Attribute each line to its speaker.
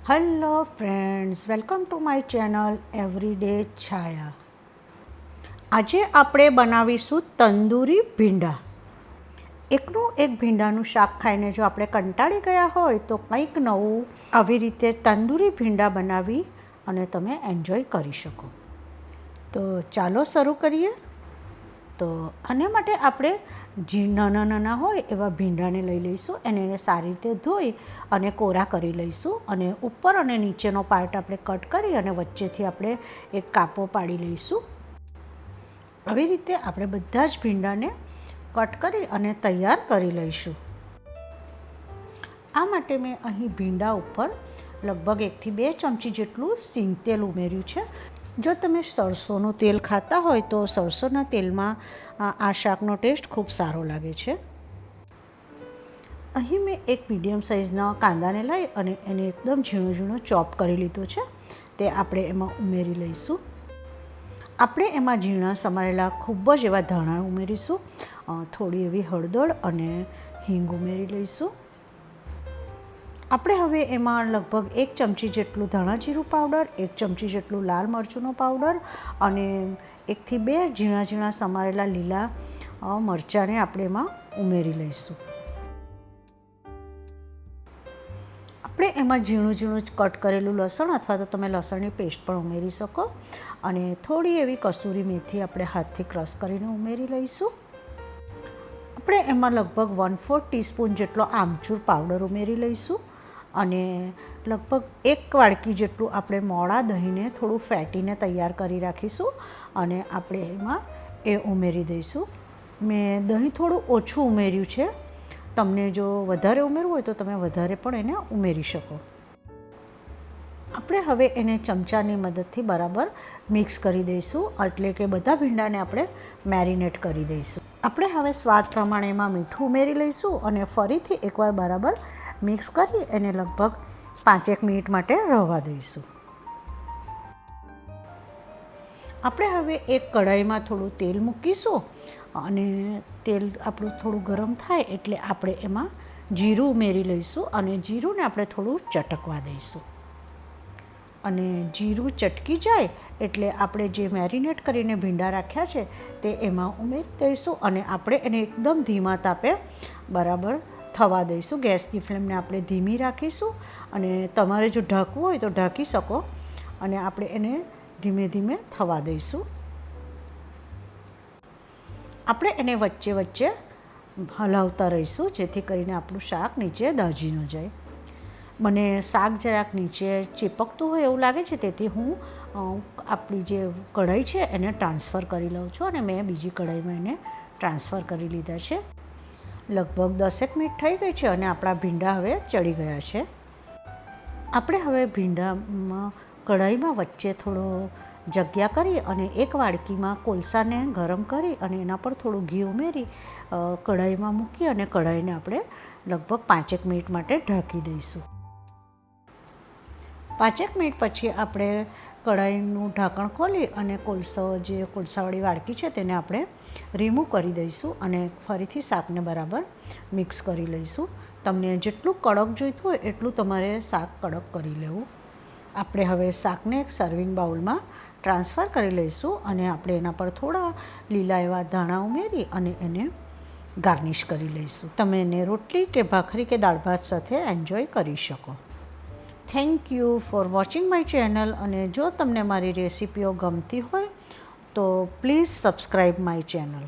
Speaker 1: Hello friends, welcome to my channel everyday Chhaya. આજે આપણે બનાવીશું તંદૂરી ભીંડા. એકનું એક ભીંડાનું શાક ખાઈને જો આપણે કંટાળી ગયા હોય તો કંઈક નવું આવી રીતે તંદૂરી ભીંડા બનાવી અને તમે એન્જોય કરી શકો. તો ચાલો શરૂ કરીએ. તો આને માટે આપણે નાના નાના હોય એવા ભીંડાને લઈ લઈશું. એને સારી રીતે ધોઈ અને કોરા કરી લઈશું અને ઉપર અને નીચેનો પાર્ટ આપણે કટ કરી અને વચ્ચેથી આપણે એક કાપો પાડી લઈશું. આવી રીતે આપણે બધા જ ભીંડાને કટ કરી અને તૈયાર કરી લઈશું. આ માટે મેં અહીં ભીંડા ઉપર લગભગ 1 થી 2 ચમચી જેટલું સિંગ તેલ ઉમેર્યું છે. જો તમે સરસોનું તેલ ખાતા હોય તો સરસોના તેલમાં આ શાકનો ટેસ્ટ ખૂબ સારો લાગે છે. અહીં મેં એક મીડિયમ સાઇઝના કાંદાને લઈ અને એને એકદમ ઝીણો ઝીણો ચોપ કરી લીધો છે. તે આપણે એમાં ઉમેરી લઈશું. આપણે એમાં ઝીણા સમારેલા ખૂબ જ એવા ધાણા ઉમેરીશું. થોડી એવી હળદર અને હિંગ ઉમેરી લઈશું. આપણે હવે એમાં લગભગ 1 ચમચી જેટલું ધાણા જીરું પાવડર, 1 ચમચી જેટલું લાલ મરચુંનો પાવડર અને 1 થી 2 ઝીણા ઝીણા સમારેલા લીલા મરચાંને આપણે એમાં ઉમેરી લઈશું. આપણે એમાં ઝીણું ઝીણું કટ કરેલું લસણ અથવા તો તમે લસણની પેસ્ટ પણ ઉમેરી શકો અને થોડી એવી કસૂરી મેથી આપણે હાથથી ક્રશ કરીને ઉમેરી લઈશું. આપણે એમાં લગભગ 1/4 ટીસ્પૂન જેટલો આમચૂર પાવડર ઉમેરી લઈશું અને લગભગ 1 વાડકી જેટલું આપણે મોળા દહીંને થોડું ફેટીને તૈયાર કરી રાખીશું અને આપણે એમાં એ ઉમેરી દઈશું. મેં દહીં થોડું ઓછું ઉમેર્યું છે. તમને જો વધારે ઉમેરવું હોય તો તમે વધારે પણ એને ઉમેરી શકો. આપણે હવે એને ચમચાની મદદથી બરાબર મિક્સ કરી દઈશું, એટલે કે બધા ભીંડાને આપણે મેરિનેટ કરી દઈશું. આપણે હવે સ્વાદ પ્રમાણે એમાં મીઠું ઉમેરી લઈશું અને ફરીથી એકવાર બરાબર મિક્સ કરી એને લગભગ 5-1 મિનિટ માટે રહેવા દઈશું. આપણે હવે એક કઢાઈમાં થોડું તેલ મૂકીશું અને તેલ આપણું થોડું ગરમ થાય એટલે આપણે એમાં જીરું ઉમેરી લઈશું અને જીરુંને આપણે થોડું ચટકવા દઈશું. અને જીરું ચટકી જાય એટલે આપણે જે મેરિનેટ કરીને ભીંડા રાખ્યા છે તે એમાં ઉમેરી દઈશું અને આપણે એને એકદમ ધીમા તાપે બરાબર થવા દઈશું. ગેસની ફ્લેમને આપણે ધીમી રાખીશું અને તમારે જો ઢાંકવું હોય તો ઢાંકી શકો અને આપણે એને ધીમે ધીમે થવા દઈશું. આપણે એને વચ્ચે વચ્ચે હલાવતા રહીશું જેથી કરીને આપણું શાક નીચે દાઝી ન જાય. મને શાક જરાક નીચે ચીપકતું હોય એવું લાગે છે, તેથી હું આપણી જે કઢાઈ છે એને ટ્રાન્સફર કરી લઉં છું અને મેં બીજી કઢાઈમાં એને ટ્રાન્સફર કરી લીધા છે. લગભગ 10 મિનિટ થઈ ગઈ છે અને આપણા ભીંડા હવે ચડી ગયા છે. આપણે હવે ભીંડામાં કઢાઈમાં વચ્ચે થોડો જગ્યા કરી અને 1 વાડકીમાં કોલસાને ગરમ કરી અને એના પર થોડું ઘી ઉમેરી કઢાઈમાં મૂકી અને કઢાઈને આપણે લગભગ 5-1 મિનિટ માટે ઢાંકી દઈશું. 5-1 મિનિટ પછી આપણે કઢાઈનું ઢાંકણ ખોલી અને કોલસાવાળી વાડકી છે તેને આપણે રિમૂવ કરી દઈશું અને ફરીથી શાકને બરાબર મિક્સ કરી લઈશું. તમને જેટલું કડક જોઈતું હોય એટલું તમારે શાક કડક કરી લેવું. આપણે હવે શાકને એક સર્વિંગ બાઉલમાં ટ્રાન્સફર કરી લઈશું અને આપણે એના પર થોડા લીલા એવા ધાણા ઉમેરી અને એને ગાર્નિશ કરી લઈશું. તમે એને રોટલી કે ભાખરી કે દાળ ભાત સાથે એન્જોય કરી શકો. Thank you for watching my channel. અને જો તમને મારી રેસિપીઓ ગમતી હોય તો પ્લીઝ સબસ્ક્રાઈબ માય ચેનલ.